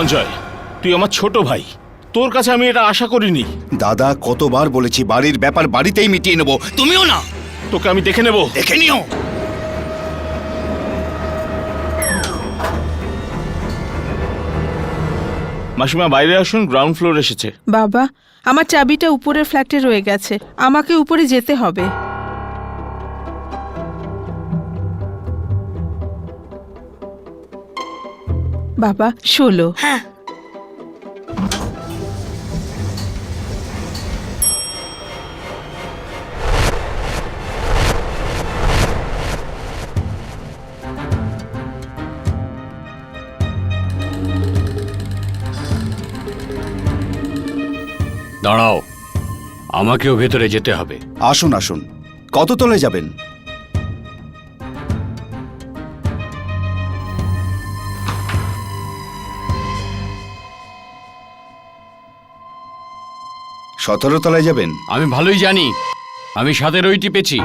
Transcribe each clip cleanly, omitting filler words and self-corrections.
সঞ্জয়, তুই আমার ছোট ভাই, তোর কাছে আমি এটা আশা করিনি। দাদা কতবার বলেছি বাড়ির ব্যাপার বাড়িতেই মিটিয়ে নেব, তুমিও না। তোকে আমি দেখে নেব। দেখে নিও। মাসিমা বাইরে আসুন, গ্রাউন্ড ফ্লোর এসেছে। বাবা, আমার চাবিটা উপরের ফ্ল্যাটে রয়ে গেছে, আমাকে উপরে যেতে হবে। বাবা 16। হ্যাঁ, দাঁড়াও, আমাকেও ভেতরে যেতে হবে। আসুন আসুন, কত তলে যাবেন? সতেরো তলায় যাবেন? আমি ভালোই জানি, আমি 17ই টিপেছি।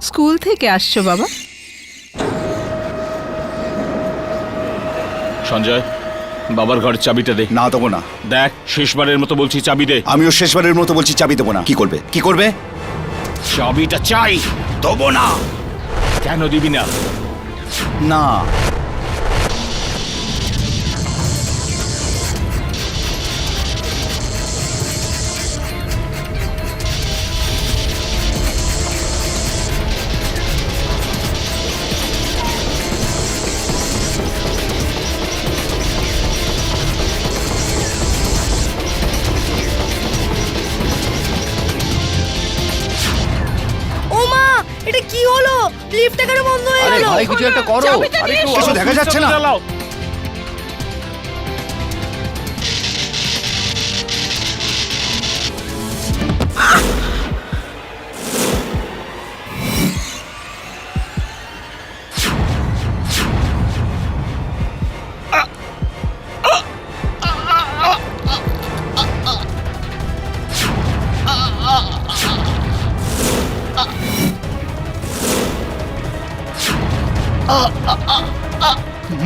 স্কুল থেকে আসছো বাবা? সঞ্জয়, বাবার ঘরের চাবিটা দে। না দেবো না। দেখ, শেষবারের মতো বলছি, চাবি দে। আমিও শেষবারের মতো বলছি চাবি দেবো না। কি করবে? কি করবে? চাবিটা চাই। দেবো না। কেন দিবি না? না। ও মা, এটা কি হলো? লিফটটা কেন বন্ধ হয়ে গেল? ভাই কিছু একটা করো। কিছু দেখা যাচ্ছে না। চালাও।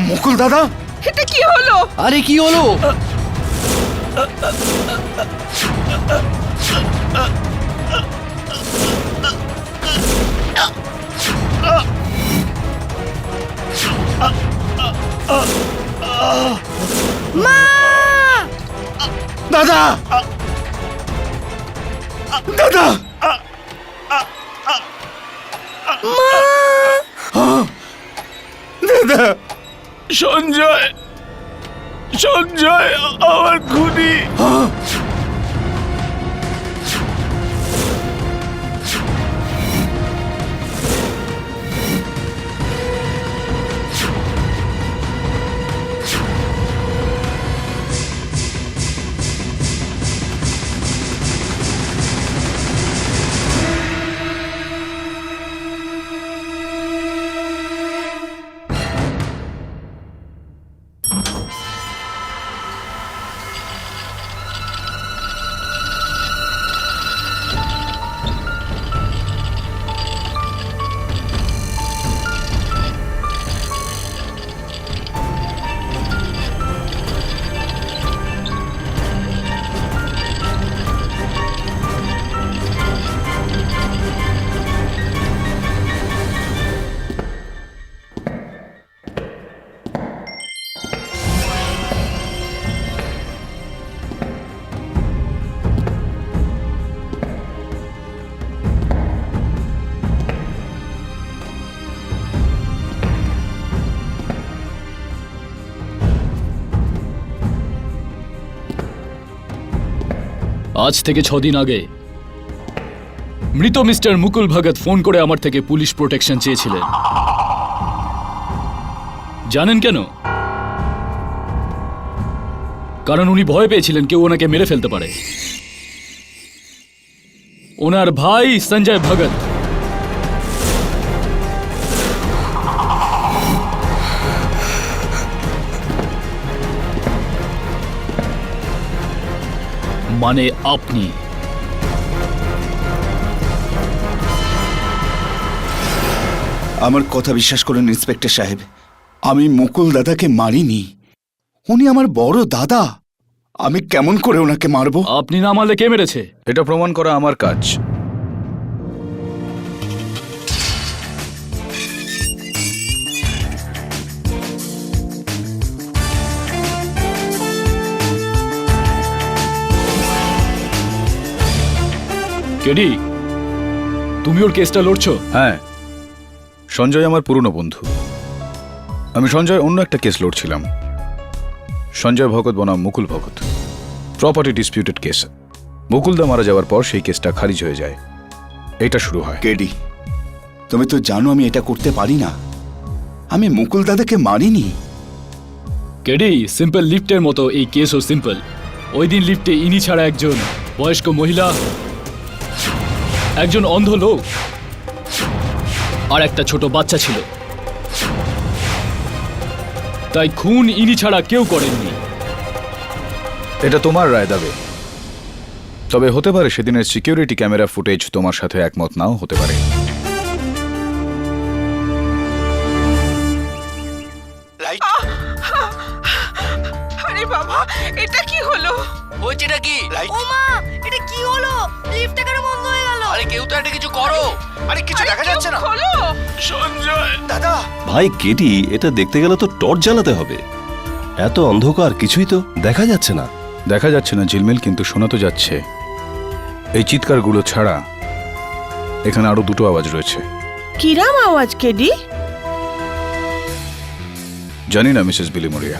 মুকুল দাদা, এটা কি হলো? আরে কি হলো? মা! দাদা, দাদা, দাদা। সঞ্জয়, সঞ্জয় আমার খুনি। আজ থেকে 6 দিন আগে মৃত মিস্টার মুকুল ভগত ফোন করে আমার থেকে পুলিশ প্রোটেকশন চেয়েছিলেন। জানেন কেন? কারণ উনি ভয় পেয়েছিলেন কেউ ওনাকে মেরে ফেলতে পারে। ওনার ভাই সঞ্জয় ভগত মানে আপনি। আমার কথা বিশ্বাস করুন ইন্সপেক্টর সাহেব, আমি মুকুল দাদাকে মারিনি, উনি আমার বড় দাদা। আমি কেমন করে ওনাকে মারবো? আপনি না মারলে কে মেরেছে? এটা প্রমাণ করা আমার কাজ। কেডি, তুমি ওর কেসটা লড়ছো? হ্যাঁ, সঞ্জয় আমার পুরনো বন্ধু। আমি সঞ্জয় অন্য একটা কেস লড়ছিলাম। সঞ্জয় ভগত বনাম মুকুল ভগত, প্রপার্টি ডিসপিউটেড কেস। মুকুলদা মারা যাওয়ার পর সেই কেসটা খারিজ হয়ে যায়, এটা শুরু হয়। কেডি, তুমি তো জানো আমি এটা করতে পারি না। আমি মুকুল দাদাকে মারিনি। কেডি, সিম্পল লিফটের মতো এই কেসও সিম্পল। ওই দিন লিফটে ইনি ছাড়া একজন বয়স্ক মহিলা, একজন অন্ধ লোক আর একটা ছোট বাচ্চা ছিল। তাই খুন ইনি ছাড়া কেউ করেননি। এটা তোমার রায় দাবে, তবে হতে পারে সেদিনের সিকিউরিটি ক্যামেরা ফুটেজ তোমার সাথে একমত নাও হতে পারে। আরে বাবা, এটা কি হলো? হয়েছেটা কি? ওমা, এটা কি হলো? লিফটটা কেন বন্ধ হয়ে গেল? আরে কেউ তো একটা কিছু করো। আরে কিছু দেখা যাচ্ছে না। হলো সঞ্জয় দাদা, ভাই কেটি, এটা দেখতে গেলে তো টর্চ জ্বালাতে হবে। এত অন্ধকার, কিছুই তো দেখা যাচ্ছে না। দেখা যাচ্ছে না ঝিলমিল, কিন্তু শোনা তো যাচ্ছে। এই চিৎকারগুলো ছাড়া এখানে আরো দুটো আওয়াজ রয়েছে। কিরাম আওয়াজ কেডি? জানি না মিসেস বিলিমোরিয়া,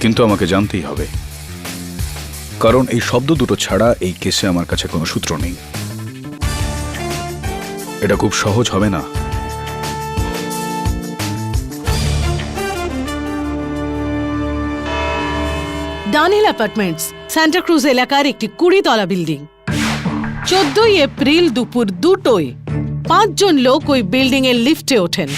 কিন্তু আমাকে জানতেই হবে, কারণ এই শব্দ দুটো ছাড়া এই কেসে আমার কাছে কোনো সূত্র নেই। এটা খুব সহজ হবে না। ডানহিল অ্যাপার্টমেন্টস, সান্টা ক্রুজ এলাকার একটি 20 তলা বিল্ডিং। 14 এপ্রিল দুপুর 2টোয় 5 জন লোক ওই বিল্ডিং এর লিফটে ওঠেন।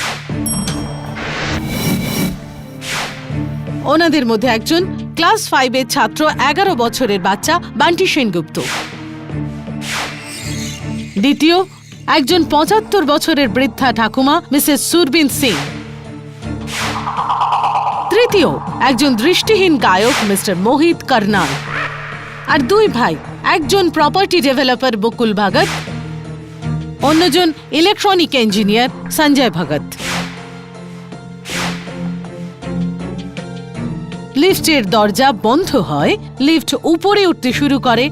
ওনাদের মধ্যে একজন ক্লাস 5 এর ছাত্র 11 বছরের বাচ্চা বান্টি সেনগুপ্ত। দ্বিতীয় একজন 75 বছরের বৃদ্ধা ঠাকুমা মিসেস সুরবিন সিং। তৃতীয় একজন দৃষ্টিহীন গায়ক মিস্টার মোহিত কর্নাল। আর 2 ভাই, একজন প্রপার্টি ডেভেলপার মুকুল ভগত, অন্যজন ইলেকট্রনিক ইঞ্জিনিয়ার সঞ্জয় ভগত। লিফটের দরজা বন্ধ হয়, লিফট উপরে উঠতে শুরু করে,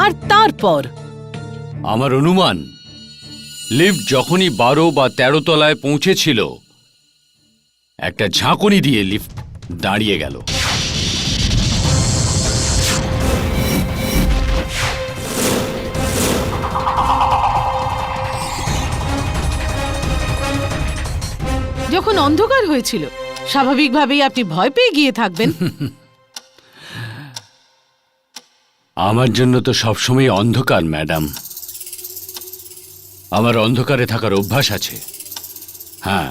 আর তারপর আমার অনুমান, লিফট যখনই 12 বা 13 তলায় পৌঁছেছিল, একটা ঝাঁকুনি দিয়ে লিফট দাঁড়িয়ে গেল। যখন অন্ধকার হয়েছিল, স্বাভাবিকভাবেই আপনি ভয় পেয়ে গিয়ে থাকবেন। আমার জন্য তো সবসময় অন্ধকার, ম্যাডাম। আমার অন্ধকারে থাকার অভ্যাস আছে। হ্যাঁ,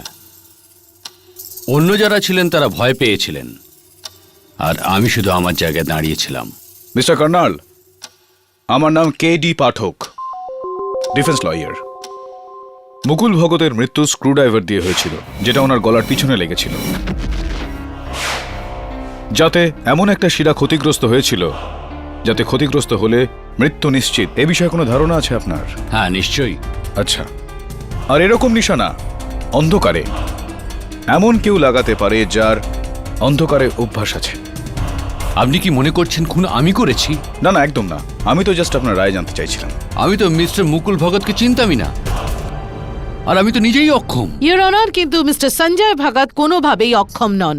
অন্য যারা ছিলেন তারা ভয় পেয়েছিলেন, আর আমি শুধু আমার জায়গায় দাঁড়িয়েছিলাম। মিস্টার কর্নাল, আমার নাম কেডি পাঠক, ডিফেন্স লয়ার। মুকুল ভগতের মৃত্যু স্ক্রুড্রাইভার দিয়ে হয়েছিল, যেটা ওনার গলার পিছনে লেগেছিল। যাতে এমন একটা শিরা ক্ষতিগ্রস্ত হয়েছিল, যাতে ক্ষতিগ্রস্ত হলে মৃত্যু নিশ্চিত। এ বিষয়ে কোনো ধারণা আছে আপনার? হ্যাঁ, নিশ্চয়ই। আচ্ছা, আর এরকম নিশানা অন্ধকারে এমন কেউ লাগাতে পারে যার অন্ধকারে অভ্যাস আছে? আপনি কি মনে করছেন খুন আমি করেছি? না না, একদম না। আমি তো জাস্ট আপনার রায় জানতে চাইছিলাম। আমি তো মিস্টার মুকুল ভগতকে চিনতামই না, আর আমি তো নিজেই অক্ষম। ইওর অনার, কিন্তু মিস্টার সঞ্জয় ভগত কোনোভাবেই অক্ষম নন।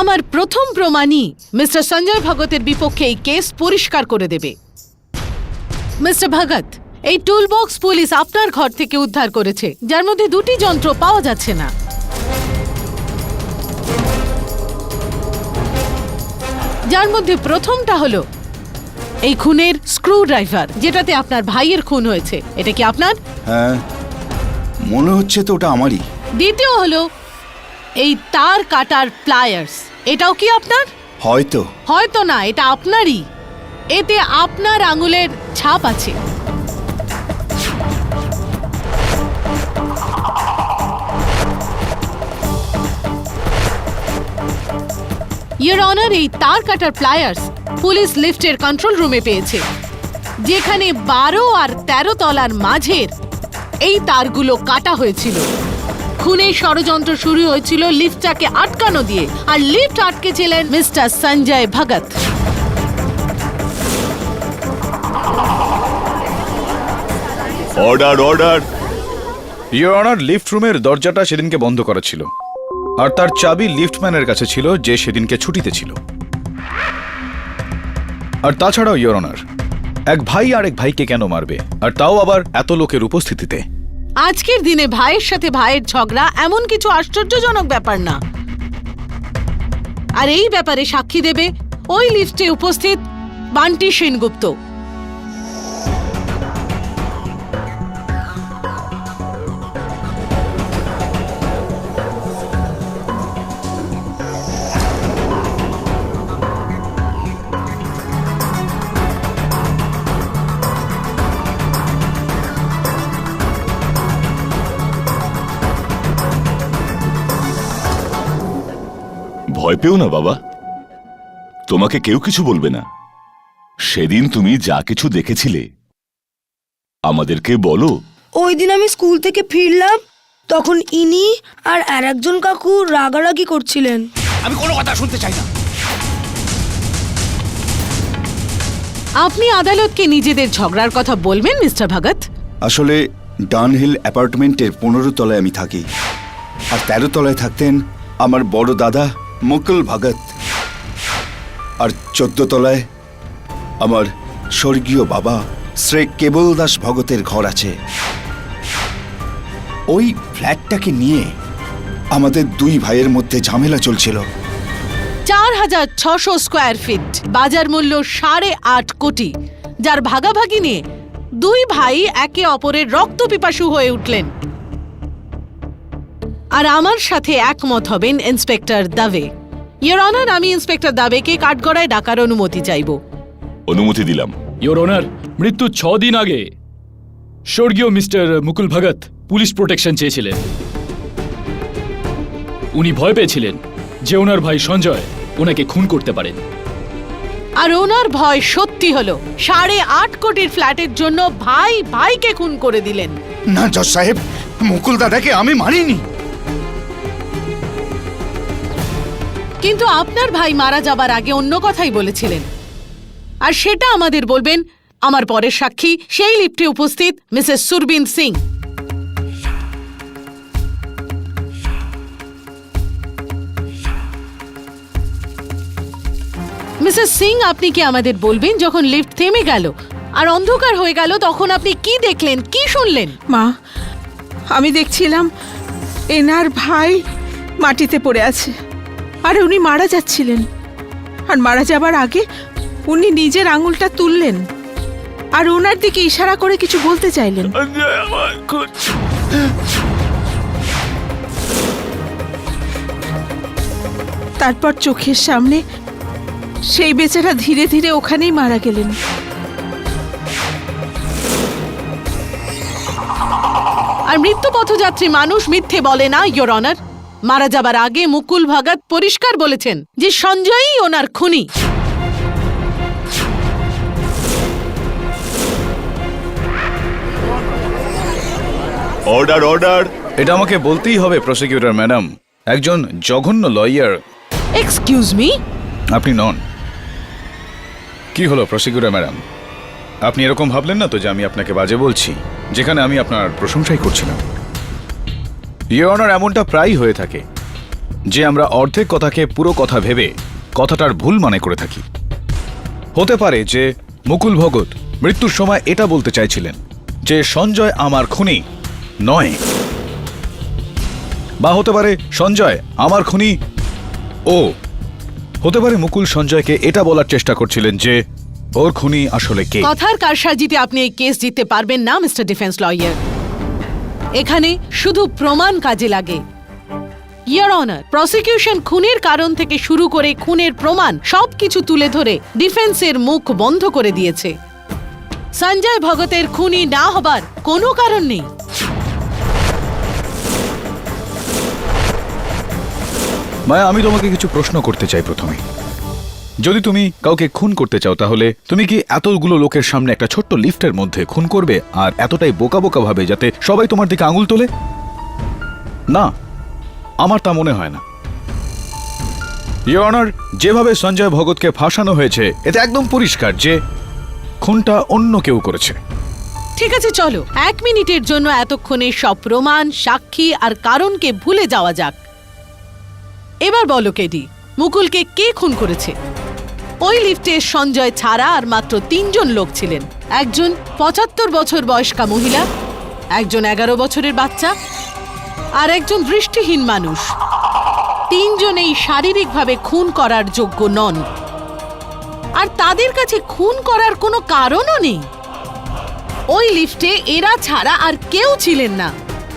আমার প্রথম প্রমাণই মিস্টার সঞ্জয় ভগতের বিপক্ষে এই কেস পরিষ্কার করে দেবে। মিস্টার ভগত, এই টুলবক্স পুলিশ আপনার ঘর থেকে উদ্ধার করেছে, যার মধ্যে 2টি যন্ত্র পাওয়া যাচ্ছে না। যার মধ্যে প্রথমটা হলো এই খুনের স্ক্রুড্রাইভার, যেটাতে আপনার ভাইয়ের খুন হয়েছে। এটা কি আপনার? হ্যাঁ, মনে হচ্ছে তো ওটা আমারই। দ্বিতীয় হলো এই তার কাটার প্লায়ার্স। এটাও কি আপনার? হয়তো। হয়তো না, এটা আপনারই। এতে আপনার আঙুলের ছাপ আছে। ইয়োর অনার, এই তার কাটার প্লায়ার্স পুলিশ লিফটের কন্ট্রোল রুমে পেয়েছে, যেখানে 12 আর 13 তলার মাঝের এই তারগুলো কাটা হয়েছিল। খুনের ষড়যন্ত্র শুরু হয়েছিল লিফটটাকে আটকানো দিয়ে, আর লিফট আটকেছিলেন mister Sanjay Bhagat. Order order. Your honour, lift রুমের দরজাটা সেদিনকে বন্ধ করা ছিল, আর তার চাবি লিফটম্যানের কাছে ছিল, যে সেদিনকে ছুটিতে ছিল। আর তাছাড়াও ইয়োর অনার, এক ভাই আর এক ভাইকে কেন মারবে, আর তাও আবার এত লোকের উপস্থিতিতে? আজকের দিনে ভাইয়ের সাথে ভাইয়ের ঝগড়া এমন কিছু আশ্চর্যজনক ব্যাপার না। আর এই ব্যাপারে সাক্ষী দেবে ওই লিফটে উপস্থিত বান্টি সেনগুপ্ত। ভয় পেও না বাবা, তোমাকে কেউ কিছু বলবে না। সেদিন তুমি যা কিছু দেখেছিলে আমাদেরকে বলো। ওই দিন আমি স্কুল থেকে ফিরলাম, তখন ইনি আর আরেকজন কাকু রাগারাগি করছিলেন। আমি কোনো কথা শুনতে চাই না। আপনি আদালতকে নিজেদের ঝগড়ার কথা বলবেন মিস্টার ভগত? আসলে ডানহিল অ্যাপার্টমেন্টের 15 তলায় আমি থাকি, আর 13 তলায় থাকতেন আমার বড় দাদা মুকুল ভগত, আর 14 তলায় আমার স্বর্গীয় বাবা শ্রী কেবল দাস ভগতের ঘর আছে। ওই ফ্ল্যাটটাকে নিয়ে আমাদের দুই ভাইয়ের মধ্যে ঝামেলা চলছিল। 4600 স্কোয়ার ফিট, বাজার মূল্য 8.5 কোটি, যার ভাগাভাগি নিয়ে দুই ভাই একে অপরের রক্ত পিপাসু হয়ে উঠলেন। আর আমার সাথে একমত হবেন ইন্সপেক্টর দাবে। ইয়োর অনার, আমি ইন্সপেক্টর দাবেকে কাঠগড়ায় ডাকার অনুমতি চাইব। অনুমতি দিলাম। ইয়োর অনার, মৃত্যুর 6 দিন আগে স্বর্গীয় মিস্টার মুকুল ভগত পুলিশ প্রোটেকশন চেয়েছিলেন। উনি ভয় পেয়েছিলেন যে ওনার ভাই সঞ্জয় ওনাকে খুন করতে পারেন। আর ওনার ভয় সত্যি হলো। 8.5 কোটির ফ্ল্যাটের জন্য ভাই ভাইকে খুন করে দিলেন। না জজ সাহেব, মুকুল দাদাকে আমি মারিনি। কিন্তু আপনার ভাই মারা যাবার আগে অন্য কথাই বলেছিলেন, আর সেটা আমাদের বলবেন আমার পরের সাক্ষী, সেই লিফটে উপস্থিত মিসেস সুরবিন সিং। মিসেস সিং, আপনি কি আমাদের বলবেন যখন লিফট থেমে গেল আর অন্ধকার হয়ে গেল, তখন আপনি কি দেখলেন, কি শুনলেন? মা, আমি দেখছিলাম এনার ভাই মাটিতে পড়ে আছে, আর উনি মারা যাচ্ছিলেন। আর মারা যাবার আগে উনি নিজের আঙুলটা তুললেন আর ওনার দিকে ইশারা করে কিছু বলতে চাইলেন। তারপর চোখের সামনে সেই বেচারা ধীরে ধীরে ওখানেই মারা গেলেন। আর মৃত্যু পথযাত্রী মানুষ মিথ্যে বলে না ইয়োর অনার। মারা যাবার আগে মুকুল ভগত পরিষ্কার বলেছেন যে সঞ্জয়ই ওনার খুনি। Order order. এটা আমাকে বলতেই হবে প্রসিকিউটর ম্যাডাম, একজন জঘন্য লয়ার এক্সকিউজ মি? আপনি নন। কি হলো প্রসিকিউটর ম্যাডাম, আপনি এরকম ভাবলেন না তো যে আমি আপনাকে বাজে বলছি, যেখানে আমি আপনার প্রশংসাই করছিলাম? ইয়োর অনার, এমনটা প্রায়ই হয়ে থাকে যে আমরা অর্ধেক কথাকে পুরো কথা ভেবে কথাটার ভুল মানে করে থাকি। হতে পারে যে মুকুল ভগত মৃত্যুর সময় এটা বলতে চাইছিলেন যে সঞ্জয় আমার খুনি নয়, বা হতে পারে সঞ্জয় আমার খুনি ও, হতে পারে মুকুল সঞ্জয়কে এটা বলার চেষ্টা করছিলেন যে ওর খুনি আসলে কে। কথার কারসাজিতে আপনি এই কেস জিততে পারবেন না মিস্টার ডিফেন্স লয়ার। এখানে শুধু প্রমাণ কাজে লাগে। ইয়োর অনার, প্রসিকিউশন খুনের কারণ থেকে শুরু করে খুনের প্রমাণ সবকিছু তুলে ধরে ডিফেন্সের মুখ বন্ধ করে দিয়েছে। সঞ্জয় ভগতের খুনি না হবার কোনো কারণ নেই। মায়া, আমি তোমাকে কিছু প্রশ্ন করতে চাই প্রথমে। যদি তুমি কাউকে খুন করতে চাও তাহলে তুমি কি এতগুলো লোকের সামনে একটা ছোট্ট লিফটের মধ্যে খুন করবে আর এতটাই বোকা বোকা ভাবে যাতে সবাই তোমার দিকে আঙুল তোলে? না, আমার তা মনে হয় না। ইওর অনার, যেভাবে সঞ্জয় ভগতকে ফাঁসানো হয়েছে এতে একদম পরিষ্কার যে খুনটা অন্য কেউ করেছে। ঠিক আছে, চলো 1 মিনিটের জন্য এতক্ষণে সব প্রমাণ, সাক্ষী আর কারণকে ভুলে যাওয়া যাক। এবার বলো কেডি, মুকুলকে কে খুন করেছে? ওই লিফটে সঞ্জয় ছাড়া আর মাত্র 3 জন লোক ছিলেন। একজন 75 বছর বয়স্কা মহিলা, একজন 11 বছরের বাচ্চা আর একজন দৃষ্টিহীন মানুষ। 3 জনেই শারীরিকভাবে খুন করার যোগ্য নন, আর তাদের কাছে খুন করার কোনো কারণও নেই। ওই লিফটে এরা ছাড়া আর কেউ ছিলেন না।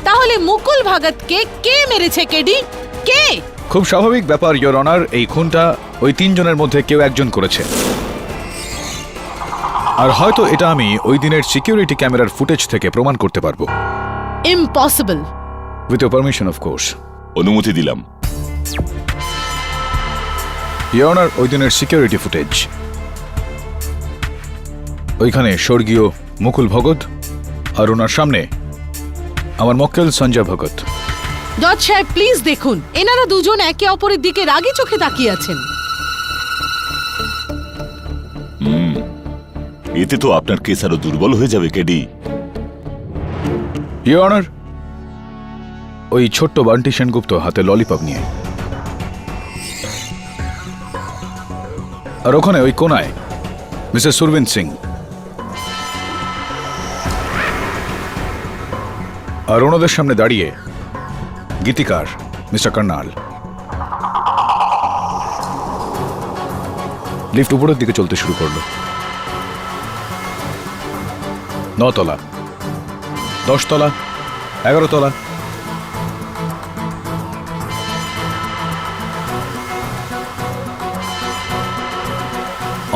তাহলে মুকুল ভাগতকে কে মেরেছে কেডি? কে? খুব স্বাভাবিক ব্যাপার ইওর অনার, এই খুনটা ওই 3 জনের মধ্যে কেউ একজন করেছে। আর হয়তো এটা আমি ওই দিনের সিকিউরিটি ক্যামেরার ফুটেজ থেকে প্রমাণ করতে পারবো। Impossible. With your permission of course. অনুমতি দিলাম। ইওর অনার, ওই দিনের সিকিউরিটি ফুটেজ, ওইখানে স্বর্গীয় মুকুল ভগত আর ওনার সামনে আমার মক্কেল সঞ্জয় ভগত। জজ সাহেব, প্লিজ দেখুন, এনারা দুজন একে অপরের দিকে রাগী চোখে তাকিয়ে আছেন। এতে তো আপনার কেস আরো দুর্বল হয়ে যাবে কেডি। ইওর অনার, ওই ছোট্ট বান্টি সেনগুপ্ত হাতে ললিপপ নিয়ে, আর ওখানে ওই কোনায় মিসেস সুরবিন সিং, আর ওনাদের সামনে দাঁড়িয়ে গীতিকার মিস্টার কর্নাল। লিফট উপরের দিকে চলতে শুরু করলো। 9 তলা, 10 তলা, 11 তলা।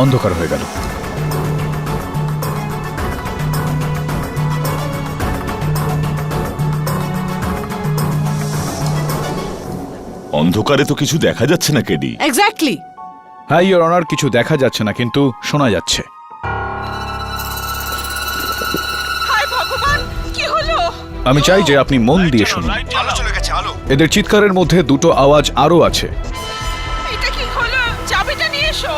অন্ধকার হয়ে গেল। অন্ধকারে তো কিছু দেখা যাচ্ছে না কেডি। এক্স্যাক্টলি। হ্যাঁ ইওর অনার, কিছু দেখা যাচ্ছে না কিন্তু শোনা যাচ্ছে। হায় ভগবান, কি হলো? আমি চাই যে আপনি মন দিয়ে শুনুন। এদের চিৎকারের মধ্যে দুটো আওয়াজ আরো আছে। এটা কি হলো? চাবিটা নিয়ে এসো।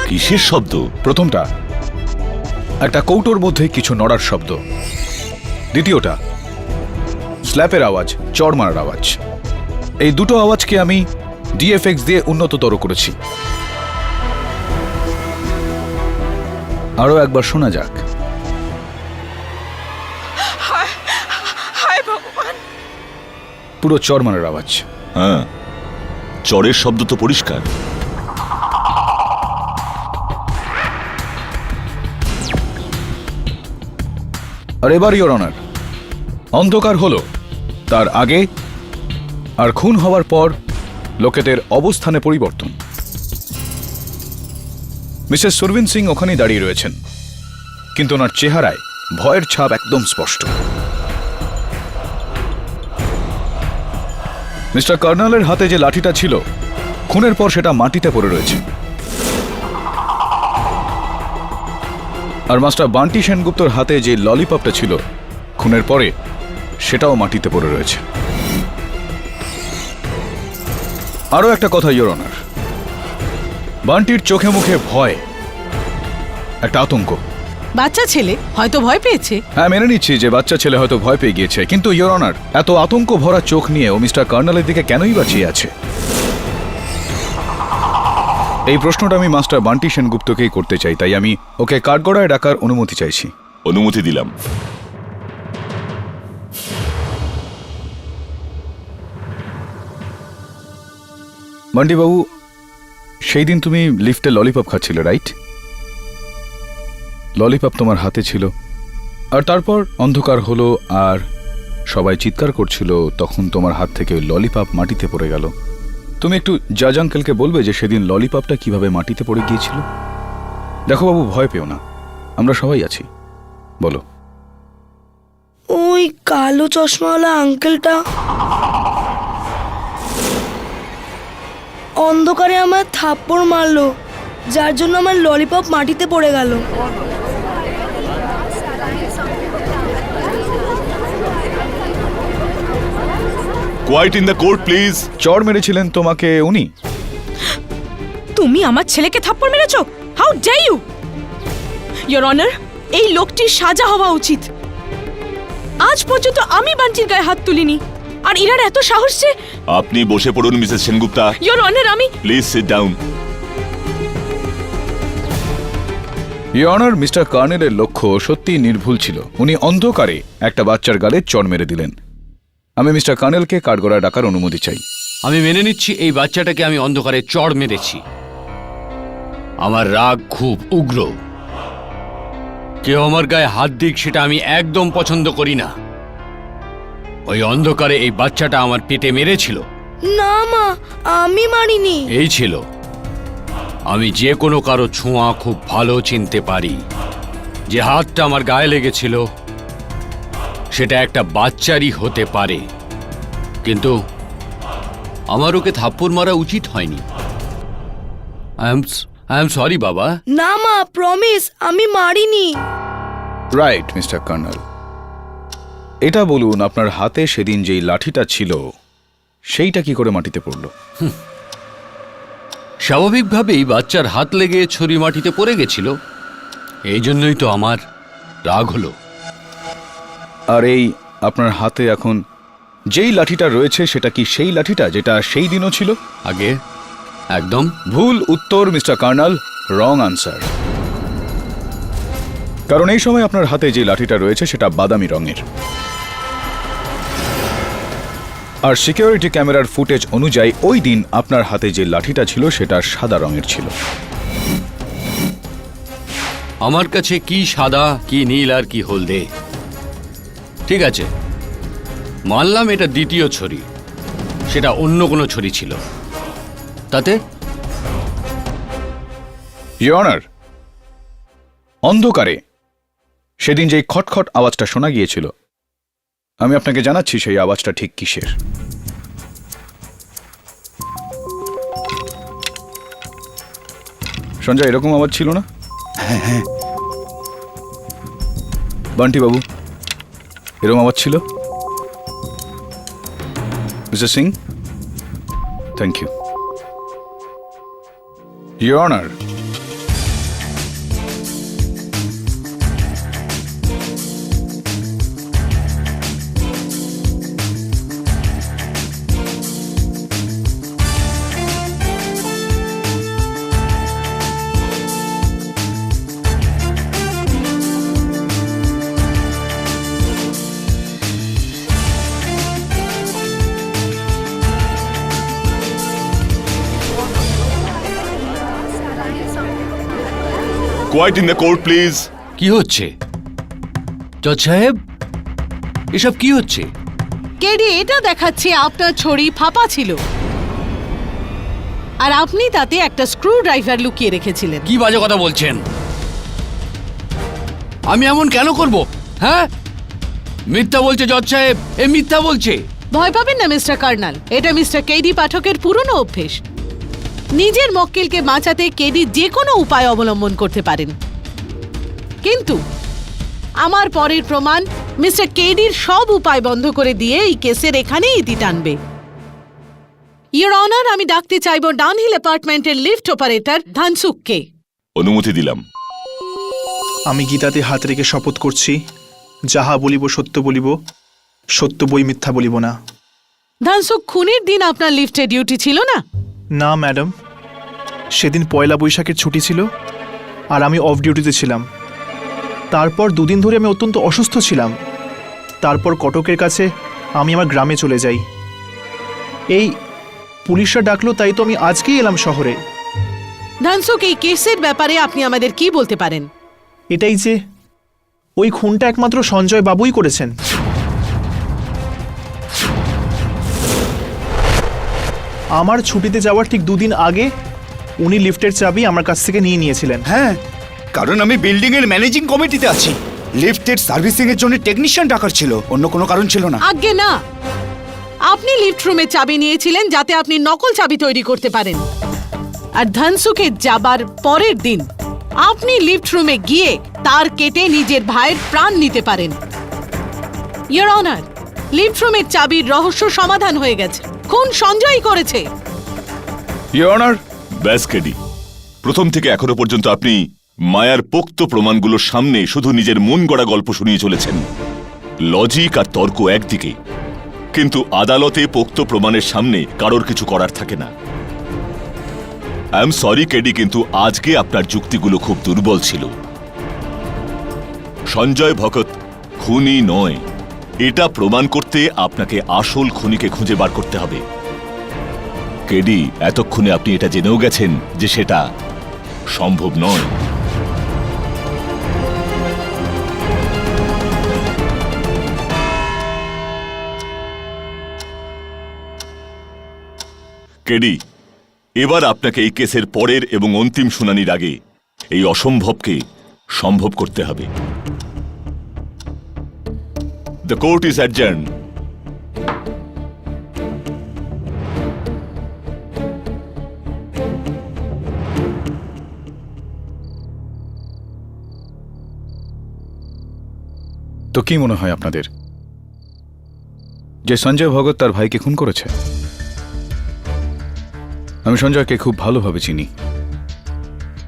কিসের শব্দ? প্রথমটা একটা কৌটোর মধ্যে কিছু নড়ার শব্দ, দ্বিতীয়টা স্ল্যাপের আওয়াজ, চড় মারার আওয়াজ। এই দুটো আওয়াজকে আমি ডিএফএক্স দিয়ে উন্নততর করেছি। আরো একবার শোনা যাক। হায় ভগবান, পুরো চড় মারার আওয়াজ। হ্যাঁ, চরের শব্দ তো পরিষ্কার। আর এবার ইওর অনার, অন্ধকার হলো তার আগে আর খুন হওয়ার পর লোকেদের অবস্থানে পরিবর্তন। মিসেস সুরবিন সিং ওখানেই দাঁড়িয়ে রয়েছেন, কিন্তু ওনার চেহারায় ভয়ের ছাপ একদম স্পষ্ট। মিস্টার কর্নালের হাতে যে লাঠিটা ছিল, খুনের পর সেটা মাটিতে পড়ে রয়েছে। আর মাস্টার বান্টি সেনগুপ্তর হাতে যে ললিপপটা ছিল, খুনের পরে সেটাও মাটিতে পড়ে রয়েছে। আরো একটা কথা ইওর অনার, বান্টির চোখে মুখে ভয়, একটা আতঙ্ক। বাচ্চা ছেলে হয়তো ভয় পেয়েছে। হ্যাঁ, মেনে নিচ্ছি যে বাচ্চা ছেলে হয়তো ভয় পেয়ে গিয়েছে, কিন্তু ইওর অনার, এত আতঙ্ক ভরা চোখ নিয়ে ও মিস্টার কর্নালের দিকে কেনই বাঁচিয়ে আছে? এই প্রশ্নটা আমি মাস্টার বান্টি সেনগুপ্তকেই করতে চাই, তাই আমি ওকে কাঠগড়ায় ডাকার অনুমতি চাইছি। অনুমতি দিলাম। বান্টি বাবু, সেই দিন তুমি লিফটে ললিপপ খাচ্ছিলে, রাইট? ললিপপ তোমার হাতে ছিল, আর তারপর অন্ধকার হলো আর সবাই চিৎকার করছিল, তখন তোমার হাত থেকে ওই ললিপপ মাটিতে পড়ে গেল। তুমি একটু জাজ আঙ্কেলকে বলবে যে সেদিন ললিপপটা কিভাবে মাটিতে পড়ে গিয়েছিল? দেখো বাবু, ভয় পেও না, আমরা সবাই আছি। বলো। ওই কালো চশমাওয়ালা আঙ্কেলটা। অন্ধকারে আমার থাপ্পড় মারলো, যার জন্য আমার ললিপপ মাটিতে পড়ে গেল। Quiet in the court please. চড় মেরেছিলেন তোমাকে উনি? তুমি আমার ছেলেকে থাপ্পড় মেরেছো? How dare you! Your honour, এই লোকটির সাজা হওয়া উচিত। আজ পর্যন্ত আমি বান্টির গায়ে হাত তুলিনি, আর ইনার এত সাহস যে... আপনি বসে পড়ুন মিসেস সেনগুপ্তা। ইওর অনার, আমি... please sit down. Your honour, mister কার্নেলের লক্ষ্য সত্যি নির্ভুল ছিল। উনি অন্ধকারে একটা বাচ্চার গালে চড় মেরে দিলেন। আমি মিস্টার কার্নেলকে কাঠগড়ায় ডাকার অনুমতি চাই। আমি মেনে নিচ্ছি এই বাচ্চাটাকে আমি অন্ধকারে চড় মেরেছি। আমার রাগ খুব উগ্র। কেউ আমার গায়ে হাত দিক সেটা আমি একদম পছন্দ করি না। ওই অন্ধকারে এই বাচ্চাটা আমার পেটে মেরেছিল। না মা, আমি মারিনি। এই ছিল। আমি যে কোনো কারো ছোঁয়া খুব ভালো চিনতে পারি। যে হাতটা আমার গায়ে লেগেছিল সেটা একটা বাচ্চারই হতে পারে, কিন্তু আমার ওকে থাপ্পড় মারা উচিত হয়নি। আই এম সরি বাবা। না মা, প্রমিস, আমি মারিনি। Right mister Carnell. এটা বলুন, আপনার হাতে সেদিন যেই লাঠিটা ছিল সেইটা কি করে মাটিতে পড়ল? স্বাভাবিকভাবেই বাচ্চার হাত লেগে ছুরি মাটিতে পড়ে গেছিল। এই জন্যই তো আমার রাগ হলো। আর এই আপনার হাতে এখন যেই লাঠিটা রয়েছে সেটা কি সেই লাঠিটা যেটা সেই দিনও ছিল? আগে একদম ভুল উত্তর মিস্টার কার্নাল, রং আনসার। কারণ এই সময় আপনার হাতে যে লাঠিটা রয়েছে সেটা বাদামি রঙের, আর সিকিউরিটি ক্যামেরার ফুটেজ অনুযায়ী ওই দিন আপনার হাতে যে লাঠিটা ছিল সেটা সাদা রঙের ছিল। আমার কাছে কি সাদা, কি নীল আর কি হলদে। ঠিক আছে, মানলাম এটা দ্বিতীয় ছড়ি, সেটা অন্য কোনো ছড়ি ছিল, তাতে ইওর অনার, অন্ধকারে সেদিন যেই খটখট আওয়াজটা শোনা গিয়েছিল, আমি আপনাকে জানাচ্ছি সেই আওয়াজটা ঠিক কিসের। সঞ্জয়, এরকম আওয়াজ ছিল না? হ্যাঁ হ্যাঁ। বান্টি বাবু, এরকম আওয়াজ ছিল? Mister Singh, thank you. Your honour, quiet in the court please. কি হচ্ছে জজ সাহেব? এসব কি হচ্ছে? কেডি এটা দেখাচ্ছে আপনার ছড়ি ফাঁপা ছিল, আর আপনি তাতে একটা স্ক্রু ড্রাইভার লুকিয়ে রেখেছিলেন। কি বাজে কথা বলছেন? আমি এমন কেন করব? হ্যাঁ, মিথ্যা বলছে জজ সাহেব, এ মিথ্যা বলছে। ভয় পাবেন না মিস্টার কার্নাল, এটা মিস্টার কেডি পাঠকের পুরনো অভ্যেস। নিজের মক্কেলকে বাঁচাতে কেডি যে কোনো উপায় অবলম্বন করতে পারেন, কিন্তু আমার পরের প্রমাণ মিস্টার কেডির সব উপায় বন্ধ করে দিয়ে এই কেসের এখানেই ইতি টানবে। ইওর অনার, আমি ডাকতে চাইব ডানহিল অ্যাপার্টমেন্টের লিফট অপারেটর ধানসুককে। অনুমতি দিলাম। আমি গীতাতে হাত রেখে শপথ করছি, যাহা বলিব সত্য বলিব, সত্য বই মিথ্যা বলিব না। ধানসুক, খুনের দিন আপনার লিফটে ডিউটি ছিল না? না ম্যাডাম, সেদিন পয়লা বৈশাখের ছুটি ছিল আর আমি অফ ডিউটিতে ছিলাম। তারপর দুদিন ধরে আমি অত্যন্ত অসুস্থ ছিলাম। তারপর কটকের কাছে আমি আমার গ্রামে চলে যাই। এই পুলিশরা ডাকলো, তাই তো আমি আজকেই এলাম শহরে। ধানসুক, এই কেসের ব্যাপারে আপনি আমাদের কি বলতে পারেন? এটাই যে ওই খুনটা একমাত্র সঞ্জয় বাবুই করেছেন। আমার ছুটিতে যাওয়ার ঠিক দুদিন আগে উনি লিফটের চাবি আমার কাছ থেকে নিয়ে নিয়েছিলেন। হ্যাঁ, কারণ আমি বিল্ডিং এর ম্যানেজিং কমিটিতে আছি। লিফটের সার্ভিসিং এর জন্য টেকনিশিয়ান ডাকার ছিল, অন্য কোনো কারণ ছিল না। আজ্ঞে না, আপনি লিফট রুমে চাবি নিয়েছিলেন যাতে আপনি নকল চাবি তৈরি করতে পারেন। আর ধনসুখে যাবার পরের দিন আপনি লিফট রুমে গিয়ে তার কেটে নিজের ভাইয়ের প্রাণ নিতে পারেন। ইয়োর অনার, লিফট রুমের চাবির রহস্য সমাধান হয়ে গেছে। খুন সঞ্জয় করেছে। ইয়োর অনার, ব্যাস কেডি, প্রথম থেকে এখনো পর্যন্ত আপনি মায়ার পোক্ত প্রমাণগুলোর সামনে শুধু নিজের মন গড়া গল্প শুনিয়ে চলেছেন। লজিক আর তর্ক একদিকে, কিন্তু আদালতে পোক্ত প্রমাণের সামনে কারোর কিছু করার থাকে না। আই এম সরি কেডি, কিন্তু আজকে আপনার যুক্তিগুলো খুব দুর্বল ছিল। সঞ্জয় ভগত খুনি নয়, এটা প্রমাণ করতে আপনাকে আসল খুনিকে খুঁজে বার করতে হবে। কেডি, এতক্ষণে আপনি এটা জেনেও গেছেন যে সেটা সম্ভব নয়। কেডি, এবার আপনাকে এই কেসের পরের এবং অন্তিম শুনানির আগে এই অসম্ভবকে সম্ভব করতে হবে। The court is adjourn. তো কি মনে হয় আপনাদের যে সঞ্জয় ভগত তার ভাইকে খুন করেছে? আমি সঞ্জয়কে খুব ভালোভাবে চিনি।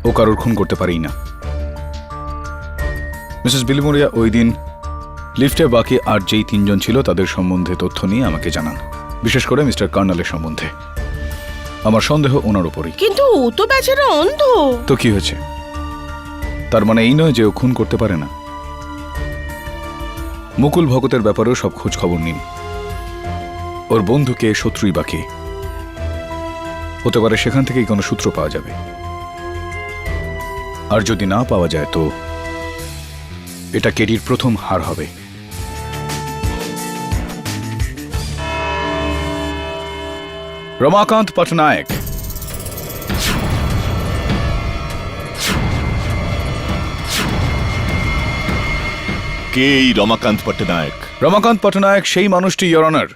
ও কারোর খুন করতে পারেই না। মিসেস বিলিমোরিয়া ওই দিন লিফটে বাকি আর যেই তিনজন ছিল তাদের সম্বন্ধে তথ্য নিয়ে আমাকে জানান, বিশেষ করে মিস্টার কার্নালের সম্বন্ধে। আমার সন্দেহ ওনার উপরই। কিন্তু ও তো বেচারা অন্ধ। তো কি হয়েছে? তার মানে এই নয় যে ও খুন করতে পারে না। মুকুল ভগতের ব্যাপারেও সব খোঁজ খবর নিন। ওর বন্ধুকে, শত্রুই বাকি হতে পারে, সেখান থেকেই কোনো সূত্র পাওয়া যাবে। আর যদি না পাওয়া যায় তো এটা কেডির প্রথম হার হবে। রমাকান্ত পটনায়ক। কে এই রমাকান্ত পটনায়ক? রমাকান্ত পটনায়ক সেই মানুষটি, ইয়োর অনার,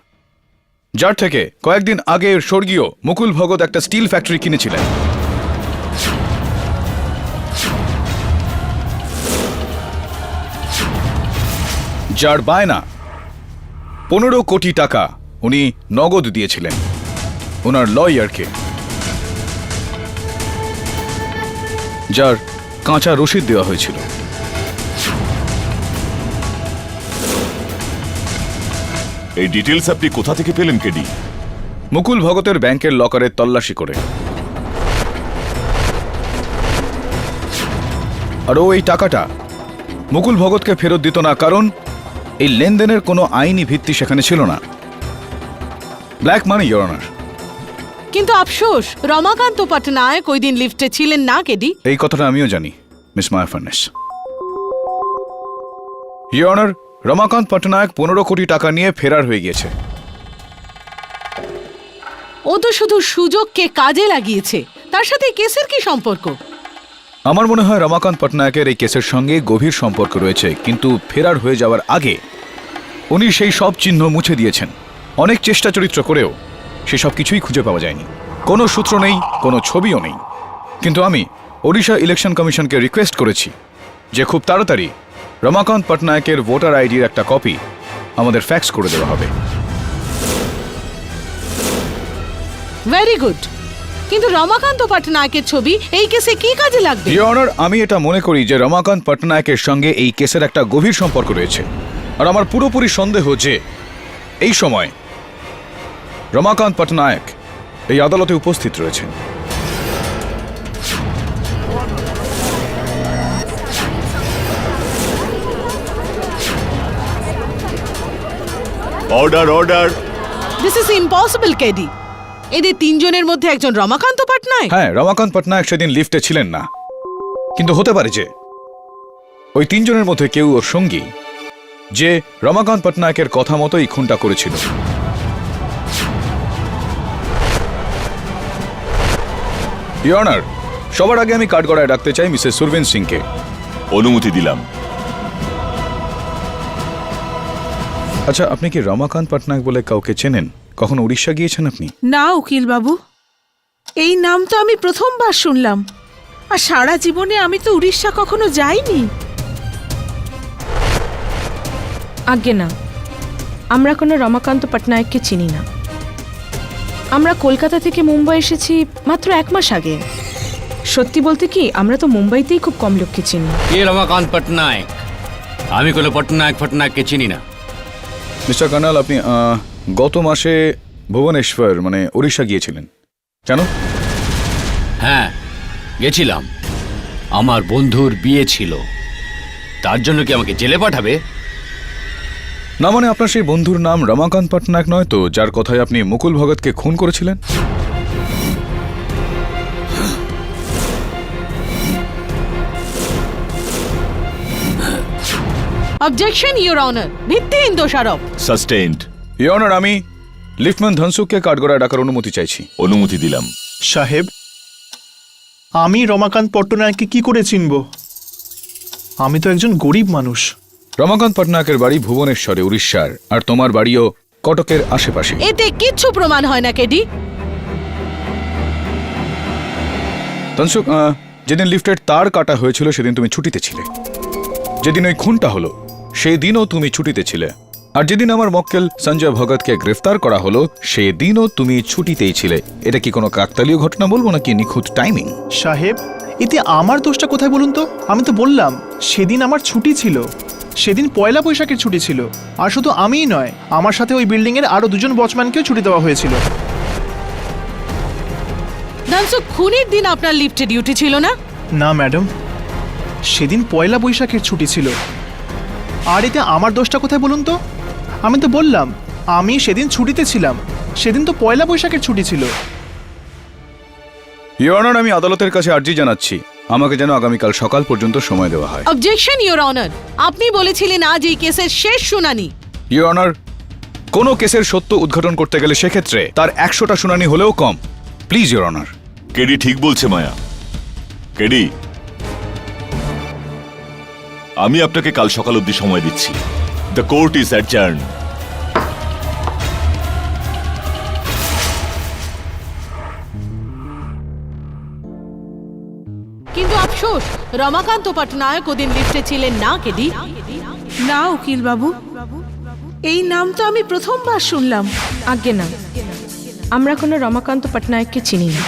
যার থেকে কয়েকদিন আগে স্বর্গীয় মুকুল ভগত একটা স্টিল ফ্যাক্টরি কিনেছিলেন। যার বায়না 15 কোটি টাকা উনি নগদ দিয়েছিলেন ওনার লয়ারকে, যার কাঁচা রসিদ দেওয়া হয়েছিল। এই ডিটেলস আপনি কোথা থেকে পেলেন কেডি? মুকুল ভগতের ব্যাংকের লকারে তল্লাশি করে। আর ও এই টাকাটা মুকুল ভগতকে ফেরত দিত না, কারণ এই লেনদেনের কোনো আইনি ভিত্তি সেখানে ছিল না। Black money, your honour. কিন্তু আফসোস, রমাকান্ত পটনায়ক ওই দিন লিফটে ছিলেন না কেডি। এই কথাটা আমিও জানি, miss Maya furnace. Your honour, Ramakanta Patnaik 15 কোটি টাকা নিয়ে ফেরার হয়ে গিয়েছে। ও তো শুধু সুযোগকে কাজে লাগিয়েছে। তার সাথে কেসের কি সম্পর্ক? আমার মনে হয় রমাকান্ত পটনায়কের এই কেসের সঙ্গে গভীর সম্পর্ক রয়েছে, কিন্তু ফেরার হয়ে যাওয়ার আগে উনি সেই সব চিহ্ন মুছে দিয়েছেন। অনেক চেষ্টা চরিত্র করেও সেসব কিছুই খুঁজে পাওয়া যায়নি। কোনো সূত্র নেই, কোনো ছবিও নেই। কিন্তু আমি ওড়িশা ইলেকশন কমিশনকে রিকোয়েস্ট করেছি যে খুব তাড়াতাড়ি রমাকান্ত পটনায়কের ভোটার আইডির একটা কপি আমাদের ফ্যাক্স করে দেওয়া হবে। Very good. কিন্তু রমাকান্ত পটনায়কের ছবি এই কেসে কি কাজে লাগবে? ইয়োর অনার, আমি এটা মনে করি যে রমাকান্ত পটনায়কের সঙ্গে এই কেসের একটা গভীর সম্পর্ক রয়েছে। আর আমার পুরোপুরি সন্দেহ যে এই সময় রমাকান্ত পটনায়ক এই আদালতে উপস্থিত রয়েছেন। Order, order. This is impossible KD. এদের তিনজনের মধ্যে একজন রমাকান্ত পটনায়ক। হ্যাঁ, রমাকান্ত পটনায়ক সেদিন লিফটে ছিলেন না, কিন্তু হতে পারে যে ওই তিনজনের মধ্যে কেউ ওর সঙ্গী, যে রমাকান্ত পটনায়কের কথা মতোই খুনটা করেছিল। ইয়োর অনার, সবার আগে আমি কাঠগড়ায় ডাকতে চাই মিসেস সুরভিন সিংকে। অনুমতি দিলাম। আচ্ছা, আপনি কি রমাকান্ত পটনায়ক বলে কাউকে চেনেন? কখনো উড়িষ্যা গিয়েছেন আপনি? না উকিল বাবু, এই নাম তো আমি প্রথমবার শুনলাম। আর সারা জীবনে আমি তো উড়িষ্যা কখনো যাইনি। আজ্ঞে না, আমরা কোনো রমাকান্ত পটনায়ককে চিনি না। আমরা কলকাতা থেকে মুম্বাই এসেছি মাত্র 1 মাস আগে। সত্যি বলতে কি, আমরা তো মুম্বাইতেই খুব কম লোককে চিনি। কে রমাকান্ত পটনায়ক? আমি কোনো পটনায়ককে চিনি না। মিস্টার কার্নাল, আপনি গত মাসে ভুবনেশ্বর মানে উড়িষ্যা গিয়েছিলেন, কেন? হ্যাঁ, গেছিলাম। আমার বন্ধুর বিয়ে ছিল। তার জন্য কি আমাকে জেলে পাঠাবে? না মানে আপনার সেই বন্ধুর নাম রমাকান্ত পটনায়ক নয় তো, যার কথায় আপনি মুকুল ভগতকে খুন করেছিলেন? অবজেকশন ইওর অনার, ভিত্তিহীন দোষারোপ। সাস্টেইনড। ইওর অনার, আমি লিফটম্যান ধনসুখকে কাঠগড়ায় ডাকার অনুমতি চাইছি। অনুমতি দিলাম। সাহেব, আমি রমাকান্ত পট্টনায়ককে কি করে চিনব? আমি তো একজন গরিব মানুষ। রমাকান্ত পটনায়কের বাড়ি ভুবনেশ্বরে উড়িষ্যার, আর তোমার বাড়িও কটকের আশেপাশে। এতে কিচ্ছু প্রমাণ হয় না কেডি। ধনসুখ, যেদিন লিফটের তার কাটা হয়েছিল সেদিন তুমি ছুটিতে ছিলে। যেদিন ওই খুনটা হলো সেই দিনও তুমি ছুটিতে ছিলে। আর যেদিন আমার মক্কেল সঞ্জয় ভগতকে গ্রেফতার করা হলো সেদিনও তুমি ছুটিতেই ছিলে। এটা কি কোনো কাকতালীয় ঘটনা বলবো নাকি নিখুঁত টাইমিং? সাহেব, এতে আমার দোষটা কোথায় বলুন তো? আমি তো বললাম সেদিন আমার ছুটি ছিল। সেদিন পয়লা বৈশাখের ছুটি ছিল। আর শুধু আমিই নয়, আমার সাথে ওই বিল্ডিংয়ের আরো 2জন ওয়াচম্যানকেও ছুটি দেওয়া হয়েছিল। ধনসুখ, খুনের দিন আপনার লিফটে ডিউটি ছিল না? না ম্যাডাম, সেদিন পয়লা বৈশাখের ছুটি ছিল। আর এতে আমার দোষটা কোথায় বলুন তো? আমি তো বললাম আমি সেদিন ছুটিতে ছিলাম। সেদিন তো পয়লা বৈশাখের ছুটি ছিল। ইওর অনার, আমি আদালতের কাছে আর্জি জানাচ্ছি আমাকে যেন আগামীকাল সকাল পর্যন্ত সময় দেওয়া হয়। অবজেকশন ইওর অনার, আপনি বলেছিলেন আজ এই কেসের শেষ শুনানি। ইওর অনার, কোনো কেসের সত্য উদ্ঘাটন করতে গেলে সেক্ষেত্রে তার 100টা শুনানি হলেও কম। Please your honour. কেডি ঠিক বলছে মায়া। কেডি, আমি আপনাকে কাল সকাল অবধি সময় দিচ্ছি। The court is adjourn. কিন্তু আফসোস, রমাকান্ত পটনায়ক ওদিন লিফটে ছিলেন না কেডি। না উকিল বাবু, এই নাম তো আমি প্রথমবার শুনলাম। আজ্ঞে না, আমরা কোনো রমাকান্ত পটনায়ককে চিনি না।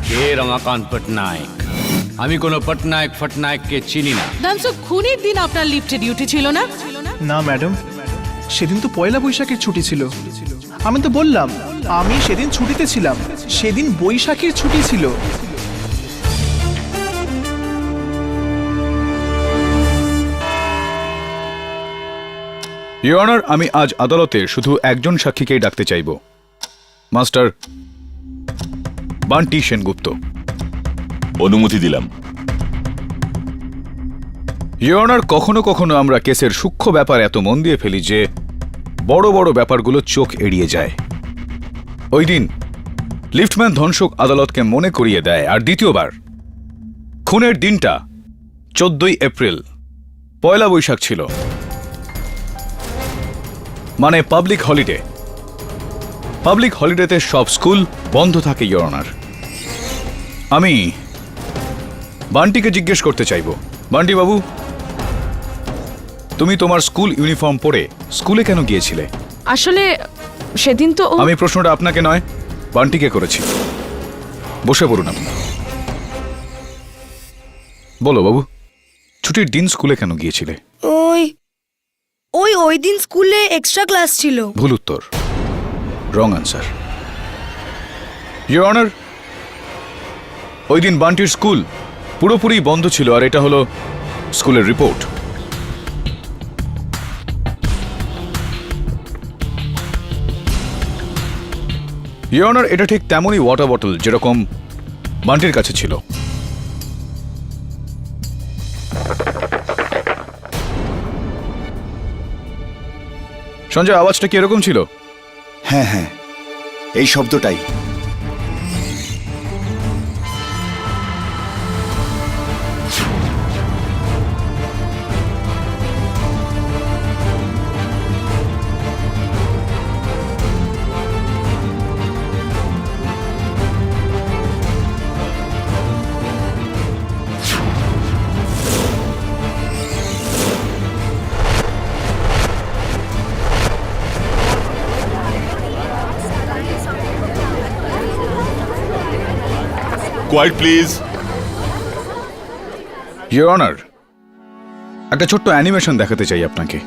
কে রমাকান্ত পটনায়ক? আমি কোনো পটনায়ককে চিনি না। ধনসুখ, খুনের দিন আপনার লিফটে ডিউটি ছিল না? না ম্যাডাম, সেদিন তো পয়লা বৈশাখের ছুটি ছিল। আমি তো বললাম আমি সেদিন ছুটিতে ছিলাম। সেদিন বৈশাখের ছুটি ছিল। ইওর অনার, আমি আজ আদালতে শুধু একজন সাক্ষীকেই ডাকতে চাইব, মাস্টার বান্টি সেনগুপ্ত। অনুমতি দিলাম। ইওর অনার, কখনো কখনো আমরা কেসের সূক্ষ্ম ব্যাপার এত মন দিয়ে ফেলি যে বড় বড় ব্যাপারগুলো চোখ এড়িয়ে যায়। ওই দিন লিফটম্যান ধনসুখ আদালতকে মনে করিয়ে দেয়। আর দ্বিতীয়বার খুনের দিনটা 14ই এপ্রিল, পয়লা বৈশাখ ছিল, মানে পাবলিক হলিডে। পাবলিক হলিডেতে সব স্কুল বন্ধ থাকে ইওর অনার। আমি বান্টিকে জিজ্ঞেস করতে চাইব, বান্টি বাবু, তুমি তোমার স্কুল ইউনিফর্ম পরে স্কুলে কেন গিয়েছিলে? আসলে সেদিন তো আমি প্রশ্নটা আপনাকে নয় বান্টিকে করেছি। বসে পড়ুন আপনি। বলো বাবু, ছুটির দিন স্কুলে কেন গিয়েছিলে? ওই দিন স্কুলে এক্সট্রা ক্লাস ছিল। ভুল উত্তর, রং আনসার। ইওর অনার, ওই দিন বান্টির স্কুল পুরোপুরি বন্ধ ছিল। আর এটা হলো স্কুলের রিপোর্ট। ইওর অনার, এটা ঠিক তেমনই ওয়াটার বটল যেরকম বান্টির কাছে ছিল। সঞ্জয়, আওয়াজটা কি এরকম ছিল? হ্যাঁ হ্যাঁ, এই শব্দটাই। Quite please. ইওর অনার, একটা ছোট্ট অ্যানিমেশন দেখাতে চাই আপনাকে।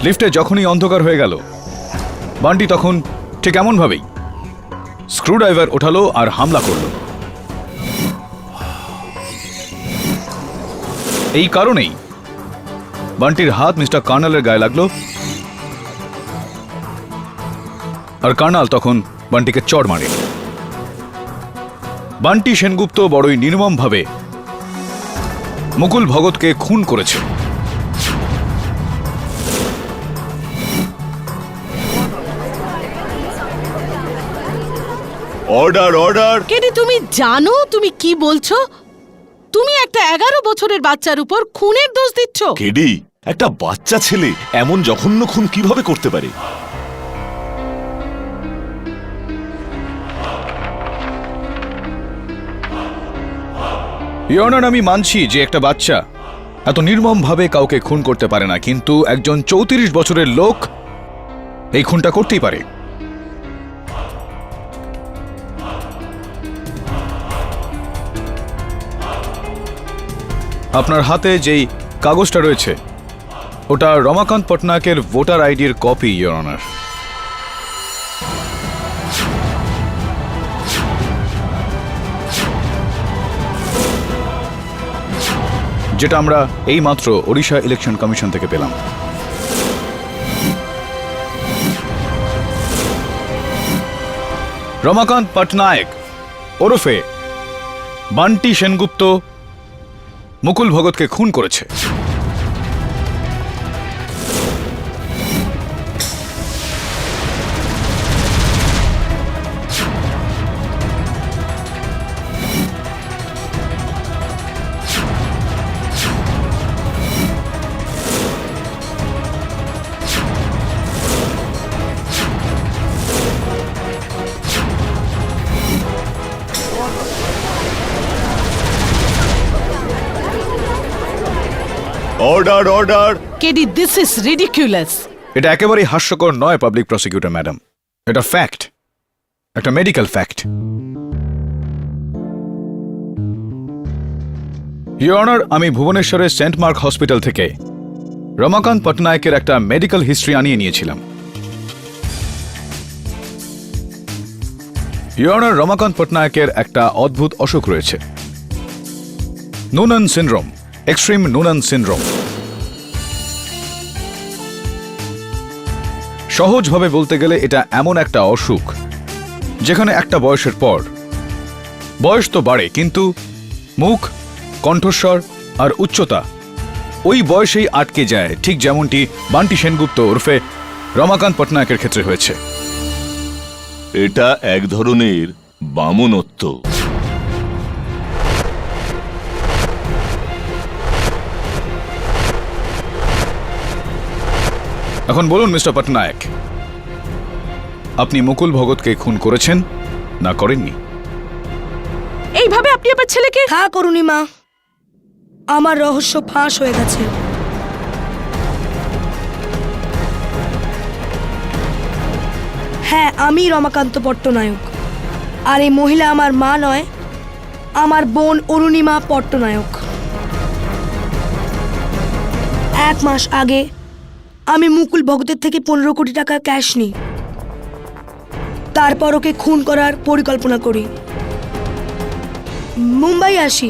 লিফটে যখনই অন্ধকার হয়ে গেল, বান্টি তখন ঠিক এমনভাবেই স্ক্রুড্রাইভার ওঠালো আর হামলা করল। এই কারণেই বান্টির হাত মিস্টার কার্নালের গায়ে লাগলো, আর কার্নাল তখন বান্টিকে চড় মারে। বান্টি সেনগুপ্ত বড়ই নির্মমভাবে মুকুল ভগতকে খুন করেছে। Order, order. কেডি, তুমি জানো তুমি কি বলছো? তুমি একটা 11 বছরের বাচ্চার উপর খুনের দোষ দিচ্ছ। কেডি, একটা বাচ্চা ছেলে এমন জঘন্য খুন কিভাবে করতে পারে? ইওর অনার, আমি মানছি যে একটা বাচ্চা এত নির্মমভাবে কাউকে খুন করতে পারে না, কিন্তু একজন 34 বছরের লোক এই খুনটা করতেই পারে। আপনার হাতে যেই কাগজটা রয়েছে ওটা রমাকান্ত পটনায়কের ভোটার আইডির কপি, ইওর অনার। যেটা আমরা এইমাত্র ওড়িশা ইলেকশন কমিশন থেকে পেলাম। রমাকান্ত পটনায়ক ওরফে বান্টি সেনগুপ্ত মুকুল ভগতকে খুন করেছে। Order, order. KD, this is ridiculous. এটা একেবারেই হাস্যকর নয় পাবলিক প্রসিকিউটর ম্যাডাম, এটা ফ্যাক্ট, একটা মেডিকেল ফ্যাক্ট। ইওর অনার, আমি ভুবনেশ্বরের সেন্ট মার্ক হসপিটাল থেকে রমাকান্ত পটনায়কের একটা মেডিকেল হিস্ট্রি আনিয়ে নিয়েছিলাম। ইওর অনার, রমাকান্ত পটনায়কের একটা অদ্ভুত অসুখ রয়েছে, নুনান সিনড্রোম, এক্সট্রিম নুনান সিনড্রোম। সহজভাবে বলতে গেলে এটা এমন একটা অসুখ যেখানে একটা বয়সের পর বয়স তো বাড়ে, কিন্তু মুখ, কণ্ঠস্বর আর উচ্চতা ওই বয়সেই আটকে যায়, ঠিক যেমনটি বান্টি সেনগুপ্ত ওরফে রমাকান্ত পটনায়কের ক্ষেত্রে হয়েছে। এটা এক ধরনের বামনত্ব। এখন বলুন মিস্টার পটনায়ক, আপনি মুকুল ভগতকে খুন করেছেন না করেননি? এইভাবে আপনি আমার ছেলেকে... হ্যাঁ করুণিমা, আমার রহস্য ফাঁস হয়ে গেছে। হ্যাঁ, আমি রমাকান্ত পট্টনায়ক, আর এই মহিলা আমার মা নয়, আমার বোন অরুণিমা পট্টনায়ক। 1 মাস আগে আমি মুকুল ভগতের থেকে 15 কোটি টাকা ক্যাশ নিই, তারপর ওকে খুন করার পরিকল্পনা করি। মুম্বাই আসি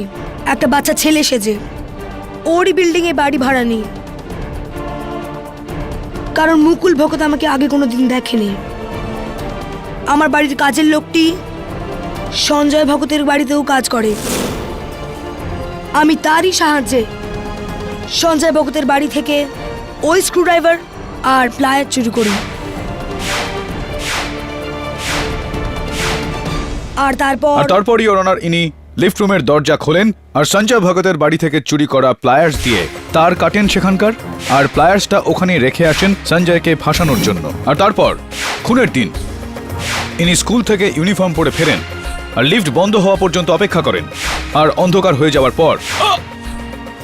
একটা বাচ্চা ছেলে সেজে, ওরই বিল্ডিংয়ে বাড়ি ভাড়া নিই, কারণ মুকুল ভগত আমাকে আগে কোনোদিন দেখেনি। আমার বাড়ির কাজের লোকটি সঞ্জয় ভগতের বাড়িতেও কাজ করে। আমি তারই সাহায্যে সঞ্জয় ভগতের বাড়ি থেকে ওই স্ক্রুড্রাইভার আর প্লায়ার চুরি করি, আর তারপর ইওর অনার, ইনি লিফট রুমের দরজা খোলেন আর সঞ্জয় ভগতের বাড়ি থেকে চুরি করা প্লায়ার্স দিয়ে তার কাটেন সেখানকার, আর প্লায়ার্সটা ওখানে রেখে আসেন সঞ্জয়কে ফাঁসানোর জন্য। আর তারপর খুনের দিন ইনি স্কুল থেকে ইউনিফর্ম পরে ফেরেন আর লিফট বন্ধ হওয়া পর্যন্ত অপেক্ষা করেন, আর অন্ধকার হয়ে যাওয়ার পর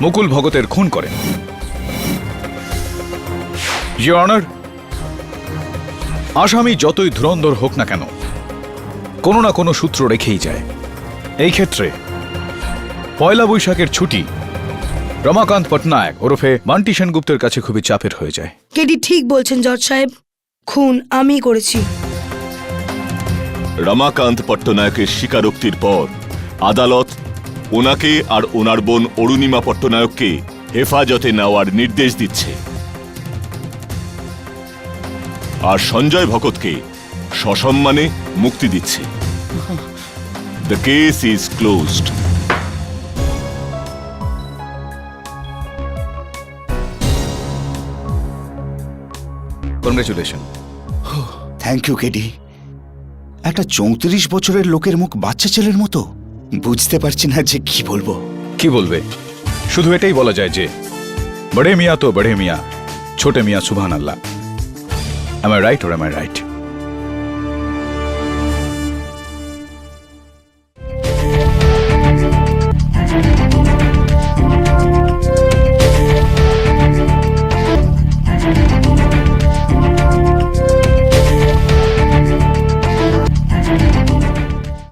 মুকুল ভগতের খুন করেন। ইওর অনার, আসামি যতই ধুরন্ধর হোক না কেন, কোনো না কোনো সূত্র রেখেই যায়। এই ক্ষেত্রে পয়লা বৈশাখের ছুটি রমাকান্ত পটনায়ক ওরফে বান্টি সেনগুপ্তের কাছে খুবই চাপের হয়ে যায়। কেডি ঠিক বলছেন জজ সাহেব, খুন আমিই করেছি। রমাকান্ত পট্টনায়কের স্বীকারোক্তির পর আদালত ওনাকে আর ওনার বোন অরুণিমা পট্টনায়ককে হেফাজতে নেওয়ার নির্দেশ দিচ্ছে, আর সঞ্জয় ভগতকে সসম্মানে মুক্তি দিচ্ছে। The case is closed. Congratulation. Thank you KD. একটা 34 বছরের লোকের মুখ বাচ্চা ছেলের মতো। বুঝতে পারছি না যে কি বলবো। কি বলবে? শুধু এটাই বলা যায় যে বড়ে মিয়া তো বড়ে মিয়া, ছোটে মিয়া সুবহান আল্লাহ। Am I right or am I right?